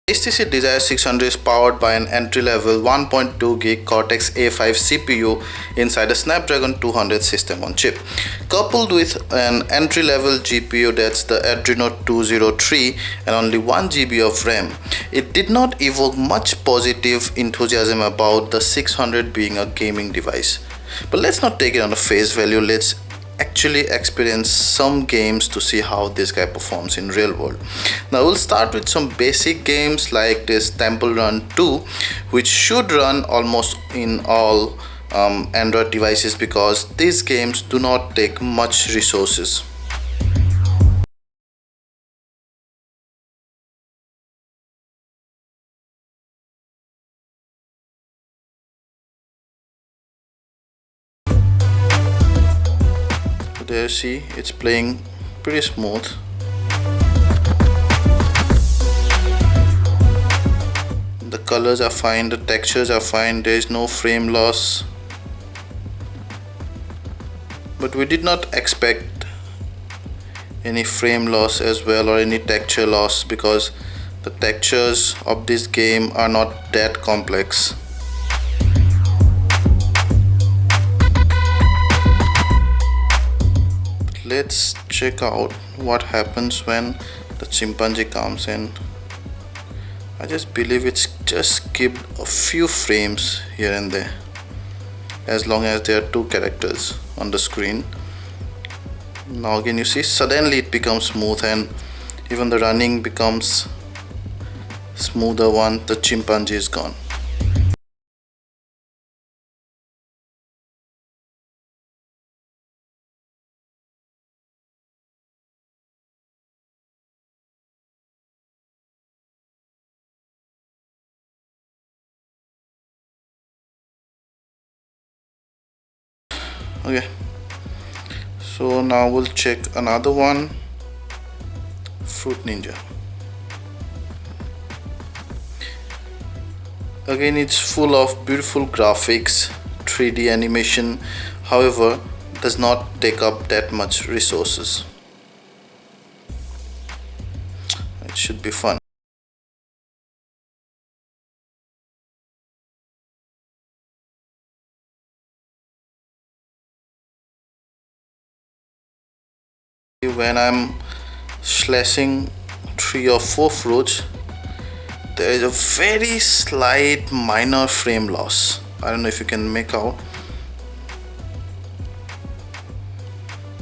HTC Desire 600 is powered by an entry-level 1.2 GHz Cortex A5 CPU inside a Snapdragon 200 system on chip, coupled with an entry-level GPU, that's the Adreno 203, and only 1 GB of RAM. It did not evoke much positive enthusiasm about the 600 being a gaming device. But let's not take it on a face value. Let's actually experience some games to see how this guy performs in real world. Now we'll start with some basic games like this Temple Run 2, which should run almost in all Android devices because these games do not take much resources. There you see it's playing pretty smooth. The colors are fine, the textures are fine, there is no frame loss. But we did not expect any frame loss as well or any texture loss because the textures of this game are not that complex. Let's check out what happens when the chimpanzee comes in. I just believe it's just skipped a few frames here and there, as long as there are two characters on the screen. Now again you see suddenly it becomes smooth and even the running becomes smoother once the chimpanzee is gone. Okay, so now we'll check another one, Fruit Ninja. Again, it's full of beautiful graphics, 3D animation, however does not take up that much resources. It should be fun. When I'm slashing 3 or 4 fruits, there is a very slight minor frame loss. I don't know if you can make out,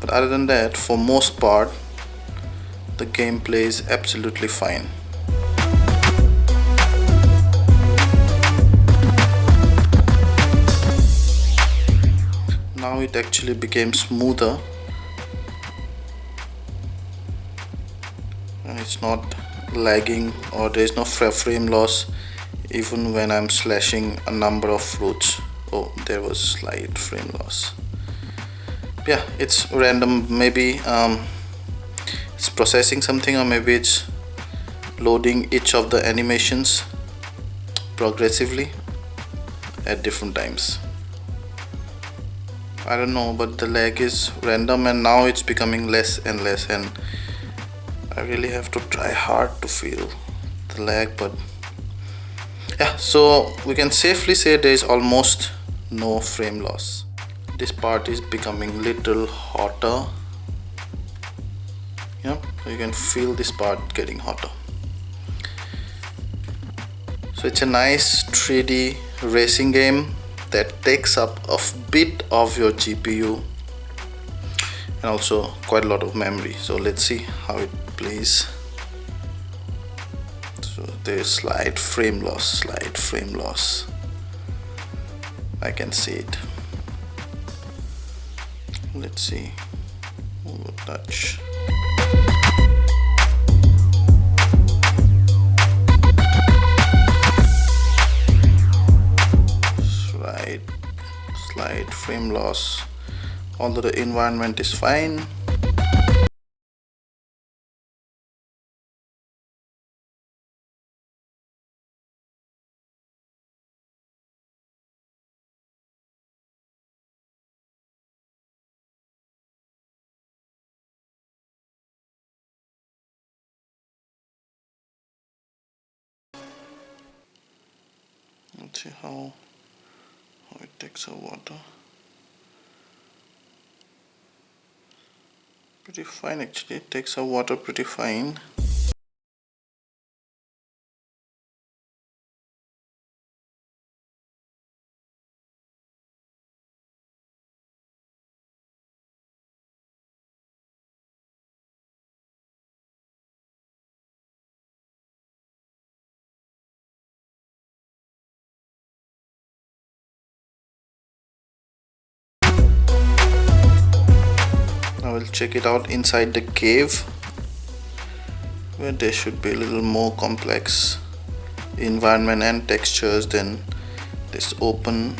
but other than that, for most part the gameplay is absolutely fine. Now it actually became smoother and it's not lagging or there is no frame loss even when I'm slashing a number of fruits. Oh, there was slight frame loss. Yeah, it's random. Maybe it's processing something, or maybe it's loading each of the animations progressively at different times. I don't know, but the lag is random and now it's becoming less and less, and I really have to try hard to feel the lag. But yeah, so we can safely say there is almost no frame loss. This part is becoming little hotter. Yeah, so you can feel this part getting hotter. So it's a nice 3D racing game that takes up a bit of your GPU and also quite a lot of memory. So let's see how it plays. So there's slight frame loss, I can see it. Let's see. Touch. Slight frame loss, although the environment is fine. See how it takes our water. Pretty fine actually, it takes our water pretty fine. Now we'll check it out inside the cave, where there should be a little more complex environment and textures than this open.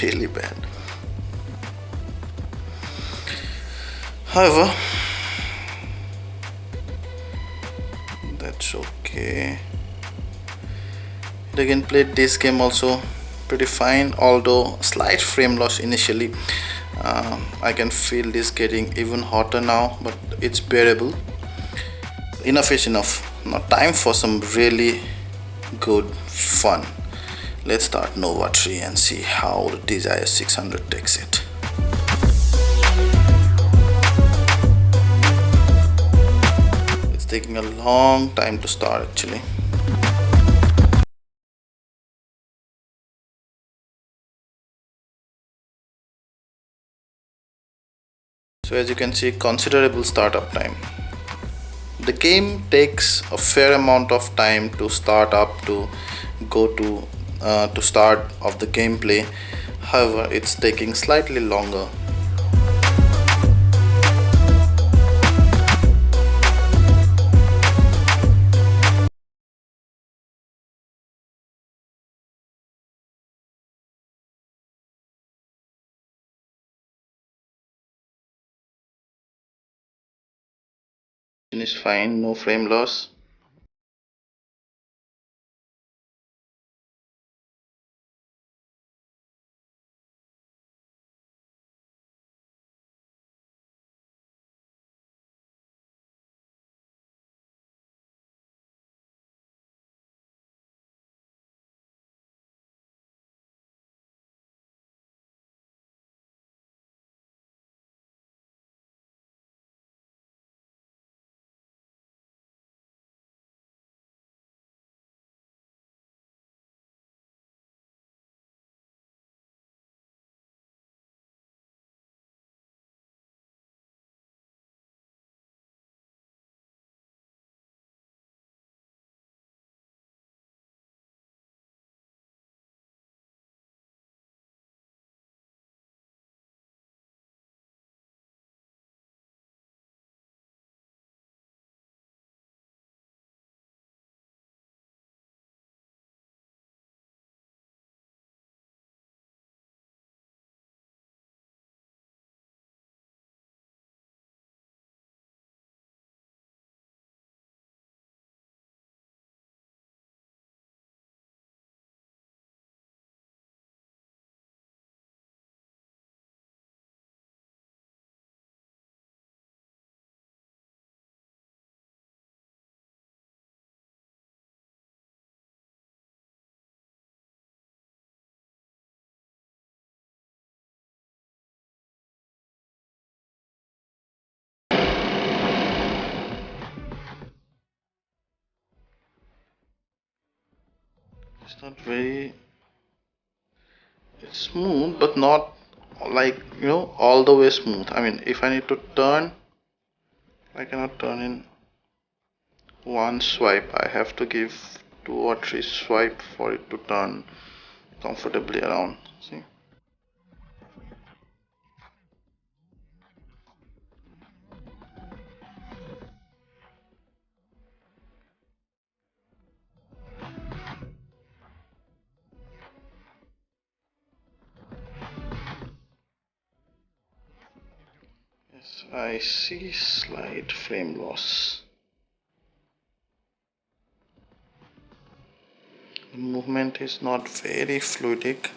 Really bad. However, that's okay. Again, played this game also pretty fine, although slight frame loss initially. I can feel this getting even hotter now, but it's bearable. Enough is enough. Now time for some really good fun. Let's start Nova 3 and see how the Desire 600 takes it. It's taking a long time to start actually. So as you can see, considerable startup time. The game takes a fair amount of time to start up, to go to start of the gameplay. However, it's taking slightly longer. Is fine, no frame loss. It's not very, it's smooth, but not like, all the way smooth. I mean, if I need to turn, I cannot turn in one swipe. I have to give 2 or 3 swipe for it to turn comfortably around. See? I see slight frame loss. The movement is not very fluidic.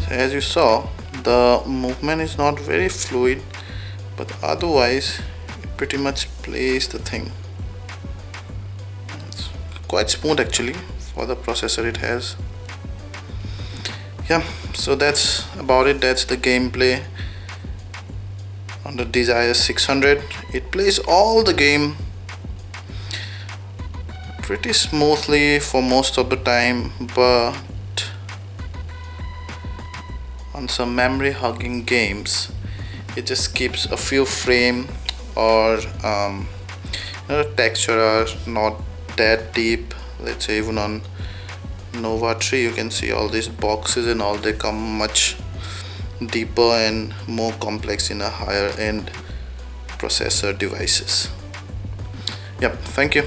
As you saw, the movement is not very fluid, but otherwise it pretty much plays the thing. It's quite smooth actually for the processor it has. Yeah, so that's about it. That's the gameplay on the Desire 600. It plays all the game pretty smoothly for most of the time, but on some memory hugging games it just keeps a few frame, or the texture are not that deep. Let's say even on Nova 3 you can see all these boxes and all, they come much deeper and more complex in a higher end processor devices. Yep, thank you.